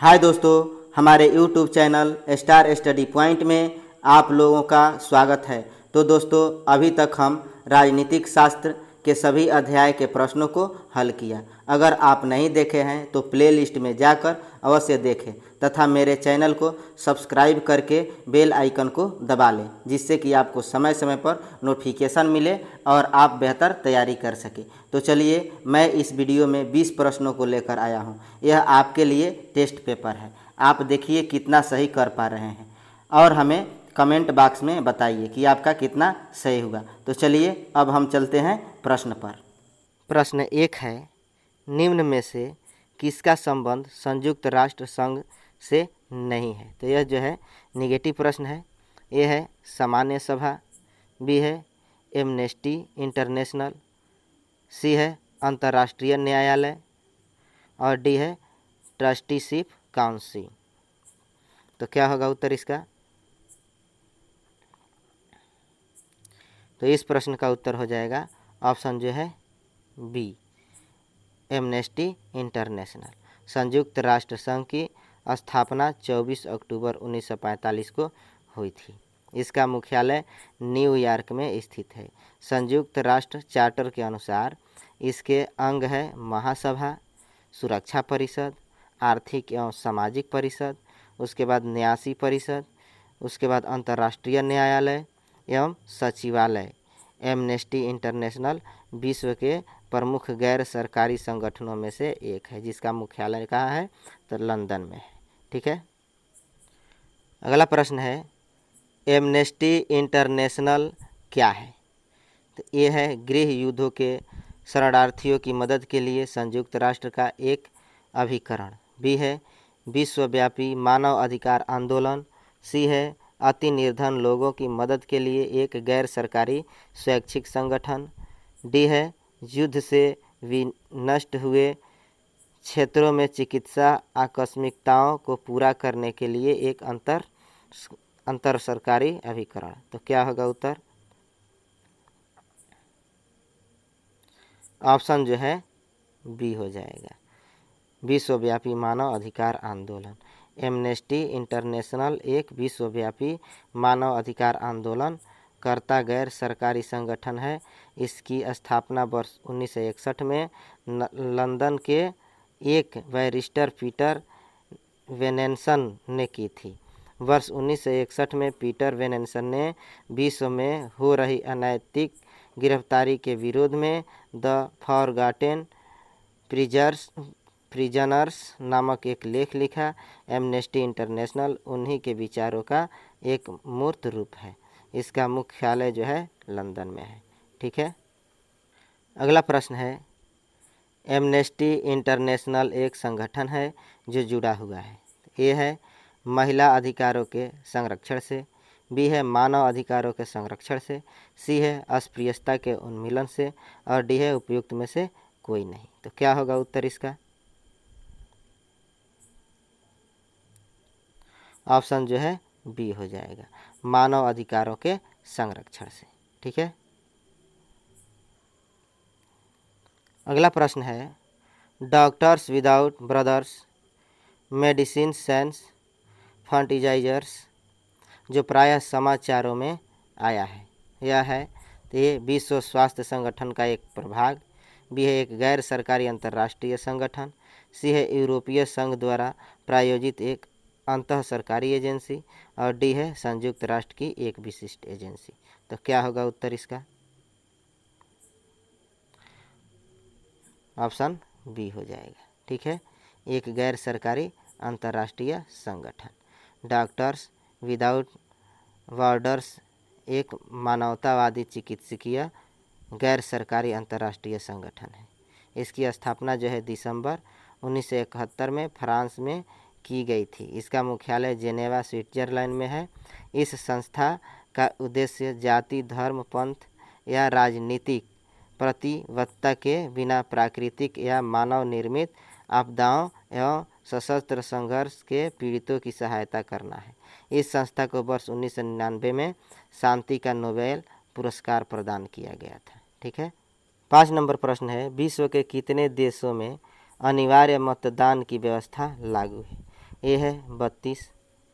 हाय दोस्तों, हमारे YouTube channel star study point में आप लोगों का स्वागत है। तो दोस्तों, अभी तक हम राजनीतिक शास्त्र के सभी अध्याय के प्रश्नों को हल किया। अगर आप नहीं देखे हैं तो प्लेलिस्ट में जाकर अवश्य देखें तथा मेरे चैनल को सब्सक्राइब करके बेल आइकन को दबा लें, जिससे कि आपको समय समय पर नोटिफिकेशन मिले और आप बेहतर तैयारी कर सकें। तो चलिए, मैं इस वीडियो में 20 प्रश्नों को लेकर आया हूं। यह आपके लिए टेस्ट पेपर है। आप देखिए कितना सही कर पा रहे हैं और हमें कमेंट बॉक्स में बताइए कि आपका कितना सही हुआ। तो चलिए, अब हम चलते हैं प्रश्न पर। प्रश्न 1 है, निम्न में से किसका संबंध संयुक्त राष्ट्र संघ से नहीं है? तो यह जो है निगेटिव प्रश्न है। ए है सामान्य सभा, बी है एमनेस्टी इंटरनेशनल, सी है अंतर्राष्ट्रीय न्यायालय और डी है ट्रस्टीशिप काउंसिल। तो क्या होगा उत्तर इसका? तो इस प्रश्न का उत्तर हो जाएगा ऑप्शन जो है बी, एमनेस्टी इंटरनेशनल। संयुक्त राष्ट्र संघ की स्थापना 24 अक्टूबर 1945 को हुई थी। इसका मुख्यालय न्यूयॉर्क में स्थित है। संयुक्त राष्ट्र चार्टर के अनुसार इसके अंग है महासभा, सुरक्षा परिषद, आर्थिक एवं सामाजिक परिषद, उसके बाद न्यासी परिषद, उसके बाद अंतर्राष्ट्रीय न्यायालय एवं सचिवालय। एमनेस्टी इंटरनेशनल विश्व के प्रमुख गैर सरकारी संगठनों में से एक है, जिसका मुख्यालय कहाँ है? तो लंदन में है। ठीक है। अगला प्रश्न है, एमनेस्टी इंटरनेशनल क्या है? तो ये है गृह युद्धों के शरणार्थियों की मदद के लिए संयुक्त राष्ट्र का एक अभिकरण। बी है विश्वव्यापी मानव अधिकार आंदोलन, सी है अति निर्धन लोगों की मदद के लिए एक गैर सरकारी स्वैच्छिक संगठन, डी है युद्ध से विनष्ट हुए क्षेत्रों में चिकित्सा आकस्मिकताओं को पूरा करने के लिए एक अंतर सरकारी अभिकरण। तो क्या होगा उत्तर? ऑप्शन जो है बी हो जाएगा, विश्वव्यापी मानव अधिकार आंदोलन। एमनेस्टी इंटरनेशनल एक विश्वव्यापी मानव अधिकार आंदोलन करता गैर सरकारी संगठन है। इसकी स्थापना वर्ष 1961 में लंदन के एक बैरिस्टर पीटर वेनेसन ने की थी। वर्ष 1961 में पीटर वेनेसन ने विश्व में हो रही अनैतिक गिरफ्तारी के विरोध में द फॉरगॉटेन प्रिजनर्स नामक एक लेख लिखा। एमनेस्टी इंटरनेशनल उन्हीं के विचारों का एक मूर्त रूप है। इसका मुख्यालय जो है लंदन में है। ठीक है। अगला प्रश्न है, एमनेस्टी इंटरनेशनल एक संगठन है जो जुड़ा हुआ है। ये है महिला अधिकारों के संरक्षण से, बी है मानव अधिकारों के संरक्षण से, सी है अस्पृश्यता के उन्मूलन से और डी है उपयुक्त में से कोई नहीं। तो क्या होगा उत्तर इसका? ऑप्शन जो है बी हो जाएगा, मानव अधिकारों के संरक्षण से। ठीक है। अगला प्रश्न है, doctors without borders Medecins Sans Frontieres जो प्रायः समाचारों में आया है, यह है तो ये विश्व स्वास्थ्य संगठन का एक प्रभाग, बी है एक गैर सरकारी अंतर्राष्ट्रीय संगठन, सी है यूरोपीय संघ द्वारा प्रायोजित एक अंतः सरकारी एजेंसी और डी है संयुक्त राष्ट्र की एक विशिष्ट एजेंसी। तो क्या होगा उत्तर इसका? ऑप्शन बी हो जाएगा। ठीक है, एक गैर सरकारी अंतर्राष्ट्रीय संगठन। डॉक्टर्स विदाउट बॉर्डर्स एक मानवतावादी चिकित्सकीय गैर सरकारी अंतर्राष्ट्रीय संगठन है। इसकी स्थापना जो है दिसंबर 1971 में फ्रांस में की गई थी। इसका मुख्यालय जेनेवा स्विट्जरलैंड में है। इस संस्था का उद्देश्य जाति, धर्म, पंथ या राजनीतिक प्रतिबद्धता के बिना प्राकृतिक या मानव निर्मित आपदाओं एवं सशस्त्र संघर्ष के पीड़ितों की सहायता करना है। इस संस्था को वर्ष 1999 में शांति का नोबेल पुरस्कार प्रदान किया गया था। ठीक है। 5 नंबर प्रश्न है, विश्व के कितने देशों में अनिवार्य मतदान की व्यवस्था लागू है? ए है 32,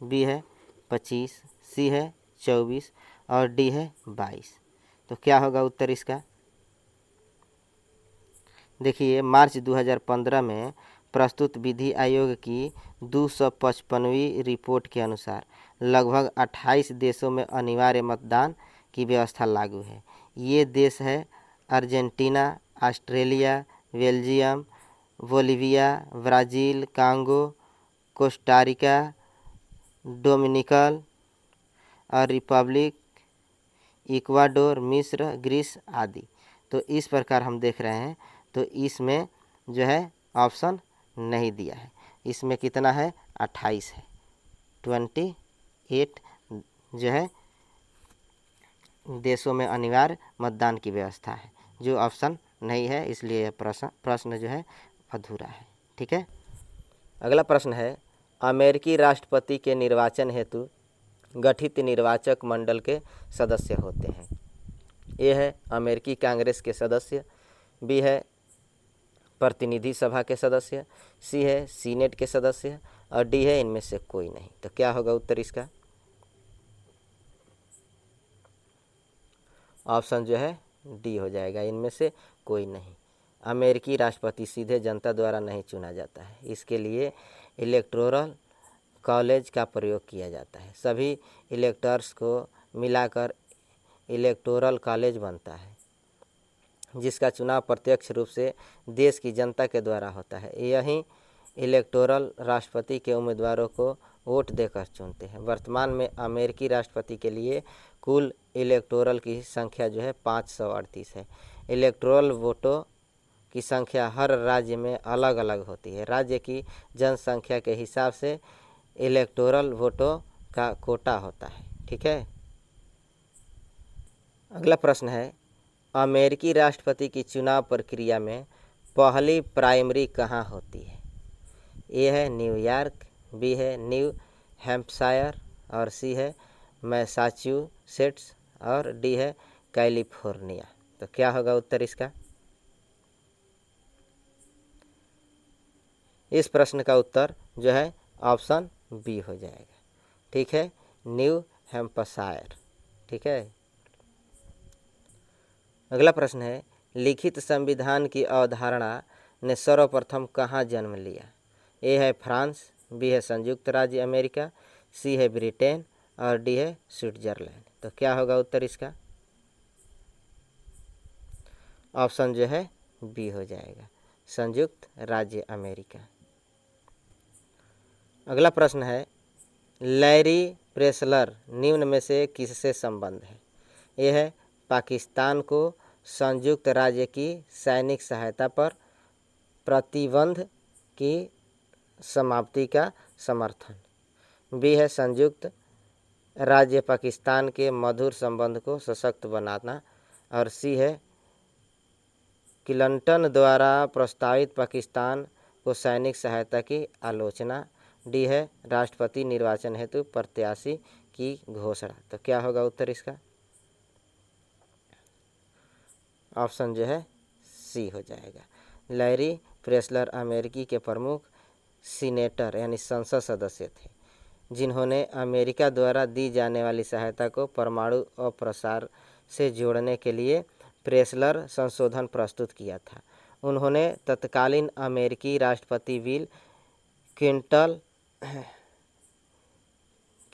बी है 25, सी है 24 और डी है 22। तो क्या होगा उत्तर इसका? देखिए, मार्च 2015 में प्रस्तुत विधि आयोग की 255वीं रिपोर्ट के अनुसार लगभग 28 देशों में अनिवार्य मतदान की व्यवस्था लागू है। ये देश है Argentina, Australia, Belgium, Bolivia, Brazil, Congo, Costa Rica, Dominican और रिपब्लिक, इक्वाडोर, मिस्र, ग्रीस आदि। तो इस प्रकार हम देख रहे हैं, तो इसमें जो है ऑप्शन नहीं दिया है। इसमें कितना है? 28 है, 28 जो है देशों में अनिवार्य मतदान की व्यवस्था है, जो ऑप्शन नहीं है, इसलिए यह प्रश्न जो है अधूरा है। ठीक है। अगला प्रश्न है, अमेरिकी राष्ट्रपति के निर्वाचन हेतु गठित निर्वाचक मंडल के सदस्य होते हैं। ए है अमेरिकी कांग्रेस के सदस्य, बी है प्रतिनिधि सभा के सदस्य, सी है सीनेट के सदस्य और डी है इनमें से कोई नहीं। तो क्या होगा उत्तर इसका? ऑप्शन जो है डी हो जाएगा, इनमें से कोई नहीं। अमेरिकी राष्ट्रपति सीधे जनता द्वारा नहीं चुना जाता है, इसके लिए इलेक्टोरल कॉलेज का प्रयोग किया जाता है। सभी इलेक्टर्स को मिलाकर इलेक्टोरल कॉलेज बनता है, जिसका चुनाव प्रत्यक्ष रूप से देश की जनता के द्वारा होता है। यही इलेक्टोरल राष्ट्रपति के उम्मीदवारों को वोट देकर चुनते हैं। वर्तमान में अमेरिकी राष्ट्रपति के लिए कुल इलेक्टोरल की संख्या जो है 538 है। इलेक्टोरल वोटों की संख्या हर राज्य में अलग अलग होती है। राज्य की जनसंख्या के हिसाब से इलेक्टोरल वोटों का कोटा होता है। ठीक है। अगला प्रश्न है, अमेरिकी राष्ट्रपति की चुनाव प्रक्रिया में पहली प्राइमरी कहाँ होती है? ए है न्यूयॉर्क, बी है न्यू हैम्पशायर और सी है मैसाचुसेट्स और डी है कैलिफोर्निया। तो क्या होगा उत्तर इसका? इस प्रश्न का उत्तर जो है ऑप्शन बी हो जाएगा। ठीक है, न्यू हैम्पशायर। ठीक है। अगला प्रश्न है, लिखित संविधान की अवधारणा ने सर्वप्रथम कहाँ जन्म लिया? ए है फ्रांस, बी है संयुक्त राज्य अमेरिका, सी है ब्रिटेन और डी है स्विट्जरलैंड। तो क्या होगा उत्तर इसका? ऑप्शन जो है बी हो जाएगा, संयुक्त राज्य अमेरिका। अगला प्रश्न है, लैरी प्रेसलर निम्न में से किससे संबंध है? यह है पाकिस्तान को संयुक्त राज्य की सैनिक सहायता पर प्रतिबंध की समाप्ति का समर्थन, बी है संयुक्त राज्य पाकिस्तान के मधुर संबंध को सशक्त बनाना और सी है क्लिंटन द्वारा प्रस्तावित पाकिस्तान को सैनिक सहायता की आलोचना, डी है राष्ट्रपति निर्वाचन हेतु प्रत्याशी की घोषणा। तो क्या होगा उत्तर इसका? ऑप्शन जो है सी हो जाएगा। लैरी प्रेसलर अमेरिकी के प्रमुख सीनेटर यानी संसद सदस्य थे, जिन्होंने अमेरिका द्वारा दी जाने वाली सहायता को परमाणु अप्रसार से जोड़ने के लिए प्रेसलर संशोधन प्रस्तुत किया था। उन्होंने तत्कालीन अमेरिकी राष्ट्रपति बिल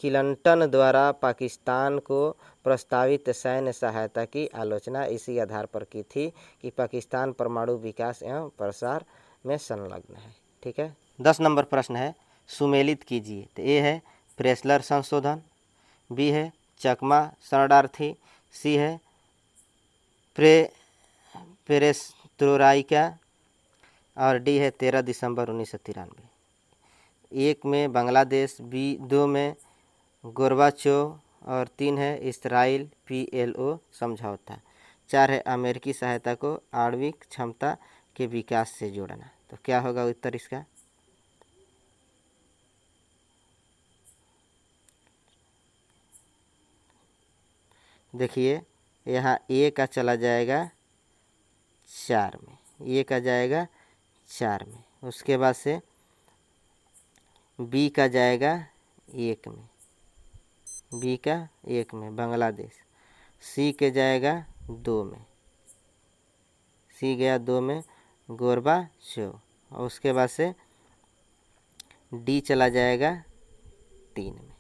क्लिंटन द्वारा पाकिस्तान को प्रस्तावित सैन्य सहायता की आलोचना इसी आधार पर की थी कि पाकिस्तान परमाणु विकास एवं प्रसार में संलग्न है। ठीक है। 10 नंबर प्रश्न है, सुमेलित कीजिए। तो ए है प्रेसलर संशोधन, बी है चकमा शरणार्थी, सी है पेरेस्ट्रोइका और डी है 13 दिसंबर 1993। 1 में बांग्लादेश, बी 2 में गोरबाचोव और 3 है इसराइल PLO समझौता, 4 है अमेरिकी सहायता को आणविक क्षमता के विकास से जोड़ना। तो क्या होगा उत्तर इसका? देखिए, यहाँ ए का चला जाएगा 4 में, ए का जाएगा 4 में, उसके बाद से बी का जाएगा 1 में, बी का 1 में बांग्लादेश। सी के जाएगा 2 में, सी गया 2 में गोरबाचोव। और उसके बाद से डी चला जाएगा 3 में।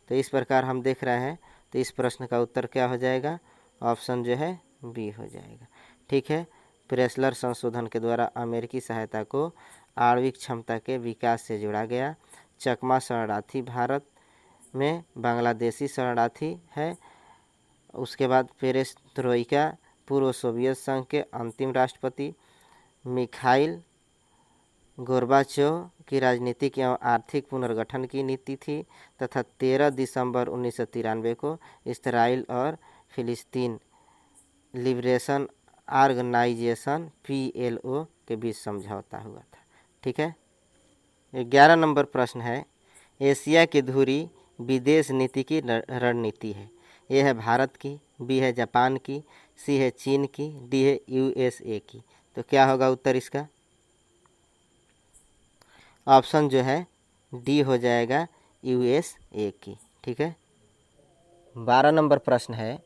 तो इस प्रकार हम देख रहे हैं। तो इस प्रश्न का उत्तर क्या हो जाएगा? ऑप्शन जो है बी हो जाएगा। ठीक है। प्रेसलर संशोधन के द्वारा अमेरिकी सहायता को आणविक क्षमता के विकास से जोड़ा गया। चकमा शरणार्थी भारत में बांग्लादेशी शरणार्थी है। उसके बाद पेरेस्ट्रोइका पूर्व सोवियत संघ के अंतिम राष्ट्रपति मिखाइल गोर्बाचोव की राजनीतिक एवं आर्थिक पुनर्गठन की नीति थी तथा 13 दिसंबर 1993 को इसराइल और फिलिस्तीन लिबरेशन ऑर्गेनाइजेशन PLO के बीच समझौता हुआ था। ठीक है। 11 नंबर प्रश्न है, एशिया की धुरी विदेश नीति की रणनीति है। ए है भारत की, बी है जापान की, सी है चीन की, डी है USA की। तो क्या होगा उत्तर इसका? ऑप्शन जो है डी हो जाएगा USA की। ठीक है। 12 नंबर प्रश्न है,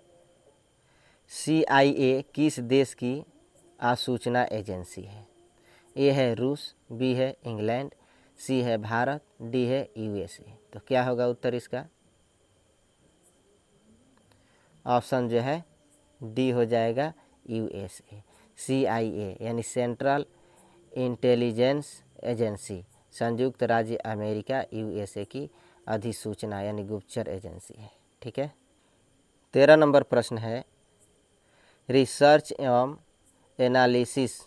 CIA किस देश की आसूचना एजेंसी है? ए है रूस, बी है इंग्लैंड, सी है भारत, डी है USA। तो क्या होगा उत्तर इसका? ऑप्शन जो है डी हो जाएगा USA। CIA यानी सेंट्रल इंटेलिजेंस एजेंसी संयुक्त राज्य अमेरिका USA की अधिसूचना यानी गुप्तचर एजेंसी है। ठीक है। 13 नंबर प्रश्न है, रिसर्च एवं एनालिसिस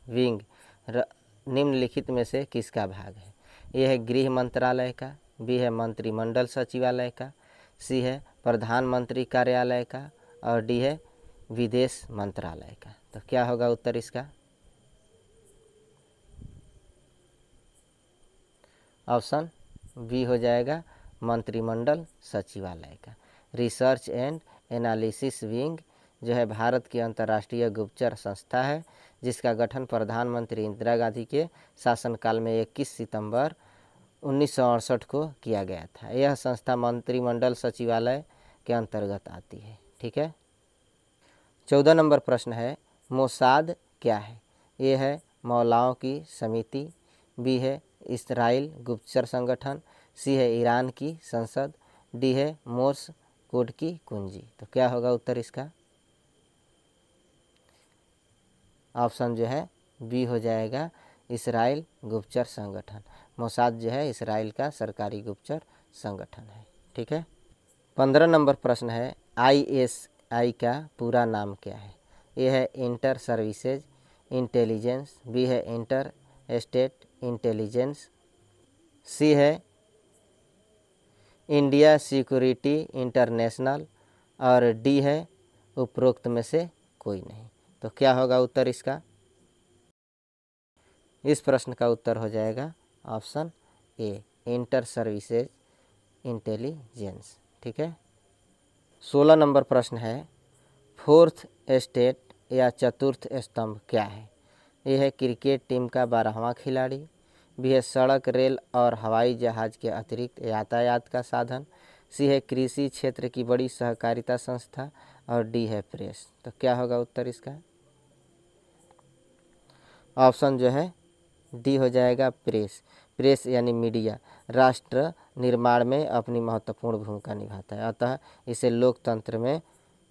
विंग निम्नलिखित में से किसका भाग है? ए है गृह मंत्रालय का, बी है मंत्रिमंडल सचिवालय का, सी है प्रधानमंत्री कार्यालय का और डी है विदेश मंत्रालय का। तो क्या होगा उत्तर इसका? ऑप्शन बी हो जाएगा मंत्रिमंडल सचिवालय का। रिसर्च एंड एनालिसिस विंग जो है भारत की अंतर्राष्ट्रीय गुप्तचर संस्था है जिसका गठन प्रधानमंत्री इंदिरा गांधी के शासनकाल में 21 सितंबर 1968 को किया गया था। यह संस्था मंत्रिमंडल सचिवालय के अंतर्गत आती है। ठीक है। 14 नंबर प्रश्न है, मोसाद क्या है? ए है मौलाओं की समिति, बी है इसराइल गुप्तचर संगठन, सी है ईरान की संसद, डी है मोर्स कोड की कुंजी। तो क्या होगा उत्तर इसका? ऑप्शन जो है बी हो जाएगा इसराइल गुप्तचर संगठन। मोसाद जो है इसराइल का सरकारी गुप्तचर संगठन है। ठीक है। 15 नंबर प्रश्न है, ISI का पूरा नाम क्या है? ए है इंटर सर्विसेज इंटेलिजेंस, बी है इंटर स्टेट इंटेलिजेंस, सी है इंडिया सिक्योरिटी इंटरनेशनल और डी है उपरोक्त में से कोई नहीं। तो क्या होगा उत्तर इसका? इस प्रश्न का उत्तर हो जाएगा option A inter services intelligence. ठीक है। 16 नंबर प्रश्न है, फोर्थ एस्टेट या चतुर्थ स्तंभ क्या है? यह है क्रिकेट टीम का 12वां खिलाड़ी, बी है सड़क रेल और हवाई जहाज़ के अतिरिक्त यातायात का साधन, सी है कृषि क्षेत्र की बड़ी सहकारिता संस्था और डी है प्रेस। तो क्या होगा उत्तर इसका? ऑप्शन जो है डी हो जाएगा प्रेस। प्रेस यानी मीडिया राष्ट्र निर्माण में अपनी महत्वपूर्ण भूमिका निभाता है, अतः इसे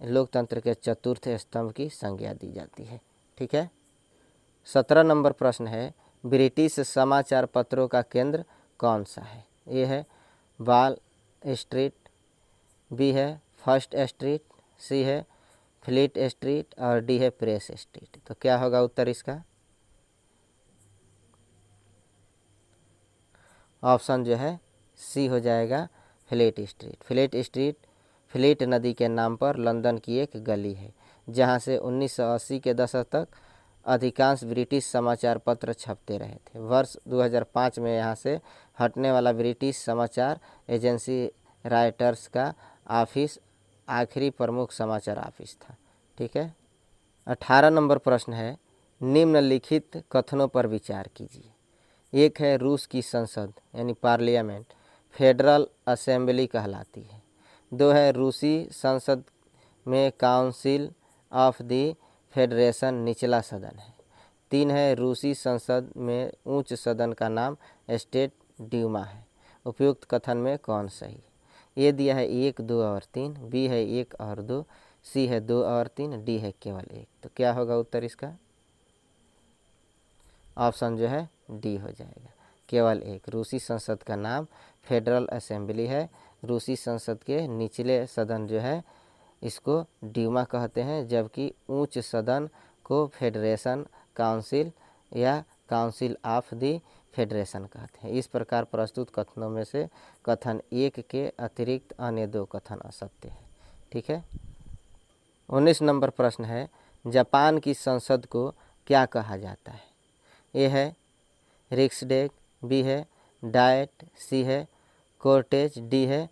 लोकतंत्र के चतुर्थ स्तंभ की संज्ञा दी जाती है। ठीक है। 17 नंबर प्रश्न है, ब्रिटिश समाचार पत्रों का केंद्र कौन सा है? ए है वॉल स्ट्रीट, बी है फर्स्ट स्ट्रीट, सी है फ्लीट स्ट्रीट और डी है प्रेस स्ट्रीट। तो क्या होगा उत्तर इसका? ऑप्शन जो है सी हो जाएगा fleet street. Fleet street fleet नदी के नाम पर लंदन की एक गली है जहां से 1980 के दशक तक अधिकांश ब्रिटिश समाचार पत्र छपते रहे थे। वर्ष 2005 में यहां से हटने वाला ब्रिटिश समाचार एजेंसी राइटर्स का ऑफिस आखिरी प्रमुख समाचार ऑफिस था। ठीक है। 18 नंबर प्रश्न है, निम्नलिखित कथनों पर विचार कीजिए। एक है रूस की संसद यानी पार्लियामेंट, फेडरल असेंबली कहलाती है। 2 है रूसी संसद में काउंसिल ऑफ द फेडरेशन निचला सदन है। 3 है रूसी संसद में उच्च सदन का नाम स्टेट ड्यूमा है। उपयुक्त कथन में कौन सही? ए दिया है 1, 2 और 3, बी है 1 और 2, सी है 2 और 3, डी है केवल 1। तो क्या होगा उत्तर इसका? ऑप्शन जो है डी हो जाएगा, केवल 1। रूसी संसद का नाम फेडरल असेंबली है। रूसी संसद के निचले सदन जो है इसको ड्यूमा कहते हैं, जबकि उच्च सदन को फेडरेशन काउंसिल या काउंसिल ऑफ द फेडरेशन कहते हैं। इस प्रकार प्रस्तुत कथनों में से कथन 1 के अतिरिक्त अन्य 2 कथन असत्य है। ठीक है। 19 नंबर प्रश्न है, जापान की संसद को क्या कहा जाता है? ए है रिक्सडेग, बी है डायट, सी है कोर्टेज, डी है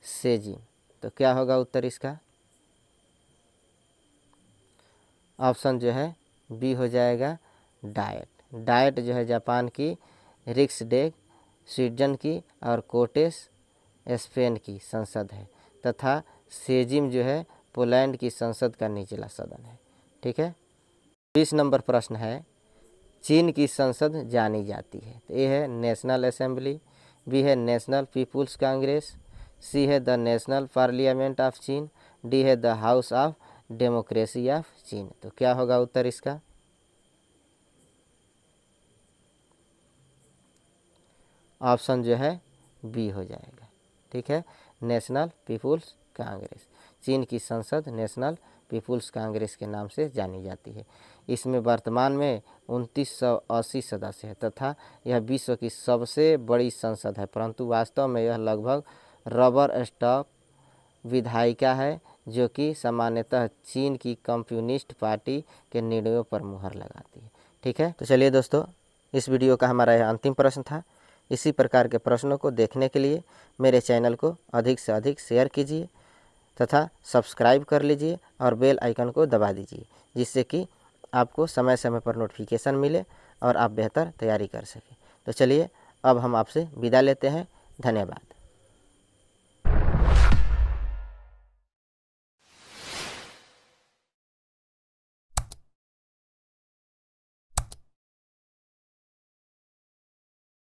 सेजिम। तो क्या होगा उत्तर इसका? ऑप्शन जो है बी हो जाएगा डायट। डायट जो है जापान की, रिक्सडेग स्वीडन की और कोर्टेस स्पेन की संसद है, तथा सेजिम जो है पोलैंड की संसद का निचला सदन है। ठीक है। 20 नंबर प्रश्न है, चीन की संसद जानी जाती है। तो ए है नेशनल असेंबली, बी है नेशनल पीपुल्स कांग्रेस, सी है द नेशनल पार्लियामेंट ऑफ चीन, डी है the house of democracy of चीन। तो क्या होगा उत्तर इसका? ऑप्शन जो है बी हो जाएगा। ठीक है, नेशनल पीपुल्स कांग्रेस। चीन की संसद नेशनल पीपुल्स कांग्रेस के नाम से जानी जाती है। इसमें वर्तमान में 2980 सदस्य है तथा यह विश्व की सबसे बड़ी संसद है, परंतु वास्तव में यह लगभग रबर स्टॉप विधायिका है, जो कि सामान्यतः चीन की कम्युनिस्ट पार्टी के निर्णयों पर मुहर लगाती है। ठीक है, तो चलिए दोस्तों, इस वीडियो का हमारा यह अंतिम प्रश्न था। इसी प्रकार के प्रश्नों को देखने के लिए मेरे चैनल को अधिक से अधिक शेयर कीजिए तथा सब्सक्राइब कर लीजिए और बेल आइकन को दबा दीजिए, जिससे कि आपको समय समय पर नोटिफिकेशन मिले और आप बेहतर तैयारी कर सकें। तो चलिए अब हम आपसे विदा लेते हैं। धन्यवाद।